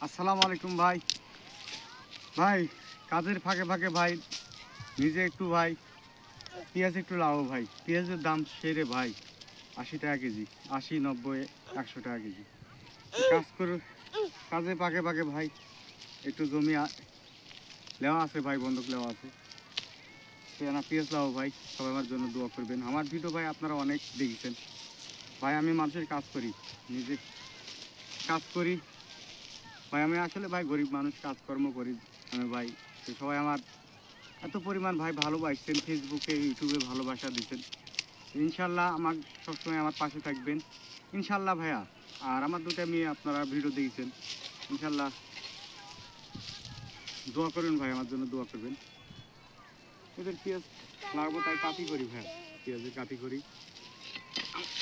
আসসালামু আলাইকুম ভাই। ভাই কাজের ফাঁকে ফাঁকে ভাই নিজে একটু ভাই পেঁয়াজ একটু লাগাবো ভাই। পেঁয়াজের দাম সেরে ভাই 80 টাকা কেজি, 80, 90, 100 টাকা কেজি। কাজ করে কাজে ফাঁকে ফাঁকে ভাই একটু জমি নেওয়া আছে ভাই, বন্ধক নেওয়া আছে, সেখানে পেঁয়াজ লাগাবো ভাই। সবাই আমার জন্য দোয়া করবেন। আমার ভিডিও ভাই আপনারা অনেক দেখেছেন ভাই। আমি মানুষের কাজ করি, নিজে কাজ করি ভাই। আমি আসলে ভাই গরিব মানুষ, কাজকর্ম করি আমি ভাই। তো সবাই আমার এত পরিমাণ ভাই ভালোবাসছেন, ফেসবুকে ইউটিউবে ভালোবাসা দিচ্ছেন। ইনশাল্লাহ আমার সবসময় আমার পাশে থাকবেন ইনশাল্লাহ ভাইয়া। আর আমার দুটা মেয়ে আপনারা ভিডিও দেখেছেন, ইনশাল্লাহ দোয়া করবেন ভাই, আমার জন্য দোয়া করবেন। এদের পেঁয়াজ লাগবো তাই কাটি করি ভাই, পেঁয়াজের কাটি করি।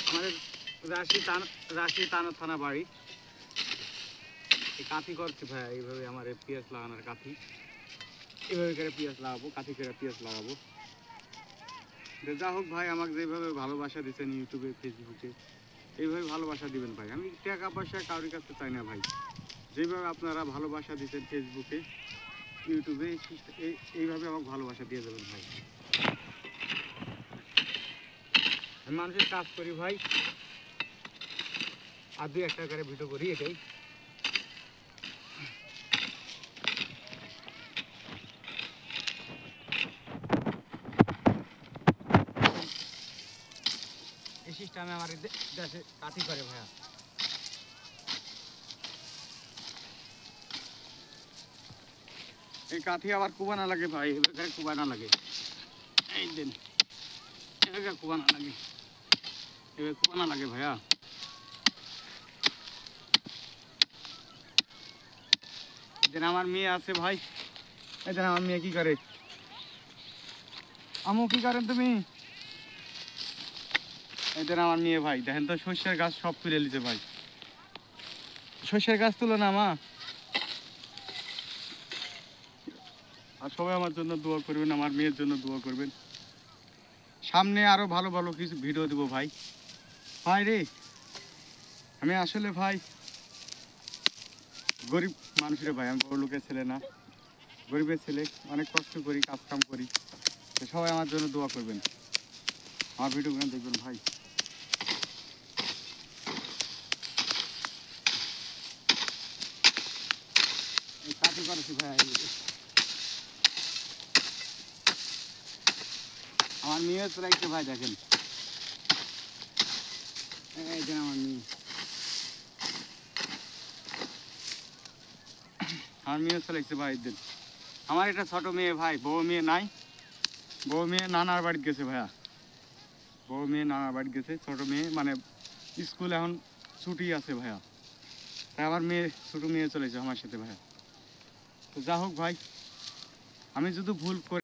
আমাদের রাশি তানা থানা বাড়ি, এই কাঠি করছে ভাই। এইভাবে আমার পেঁয়াজ লাগানোর কাঠি, এভাবে করে পেঁয়াজ লাগাবো, কাঠি করে পেঁয়াজ লাগাবো। যা হোক ভাই, আমাকে যেভাবে ভালোবাসা দিচ্ছেন ইউটিউবে ফেসবুকে, এইভাবে ভালোবাসা দিবেন ভাই। আমি টাকা পয়সা কারোর কাছে চাই না ভাই। যেভাবে আপনারা ভালোবাসা দিচ্ছেন ফেসবুকে ইউটিউবে, এইভাবে আমাকে ভালোবাসা দিয়ে দেবেন ভাই। আমি মানুষের কাজ করি ভাই, আর 2-1 করে ভিডিও করি, এটাই। এই সিস্টেমে আমার দেশে কাঠি করে ভাইয়া। এই কাঠি আবার কুবানা লাগে ভাই, এবার কুবানা লাগে। এই দিন এবার কুবানা লাগে, এবার কুবানা লাগে ভাইয়া। এদিন আমার মেয়ে আছে ভাই, এদিন আমার মেয়ে কি করে, আমু কি করেন তুমি? এদিন আমার মেয়ে ভাই দেখেন তো, সর্ষের গাছ সব তুলে নিছে ভাই। সর্ষের গাছ তুলো না মা। আর সবাই আমার জন্য দোয়া করবেন, আমার মেয়ের জন্য দোয়া করবেন। সামনে আরো ভালো ভালো কিছু ভিডিও দেবো ভাই। ভাই রে, আমি আসলে ভাই গরিব মানুষের ভাই, আমি বড় লোকের ছেলে না, গরিবের ছেলে। অনেক কষ্ট করি, কাজ কাম করি। তো সবাই আমার জন্য দোয়া করবেন, আমার ভিডিওগুলো দেখবেন ভাই। কাটি করেছি ভাই, আমার মেয়ে চলাইছে ভাই, দেখেন এই যে আমার মেয়ে, আমার মেয়ে চলাইছে ভাই। দিন আমার এটা ছোট মেয়ে ভাই, বউ মেয়ে নাই। বউ মেয়ে নানার বাড়ি গেছে ভাইয়া, বউ মেয়ে নানার বাড়ি গেছে। ছোট মেয়ে মানে স্কুল এখন ছুটি আছে ভাইয়া, তাই আমার মেয়ে, ছোট মেয়ে চলেছে আমার সাথে ভাইয়া। তো যা হোক ভাই, আমি যদি ভুল করি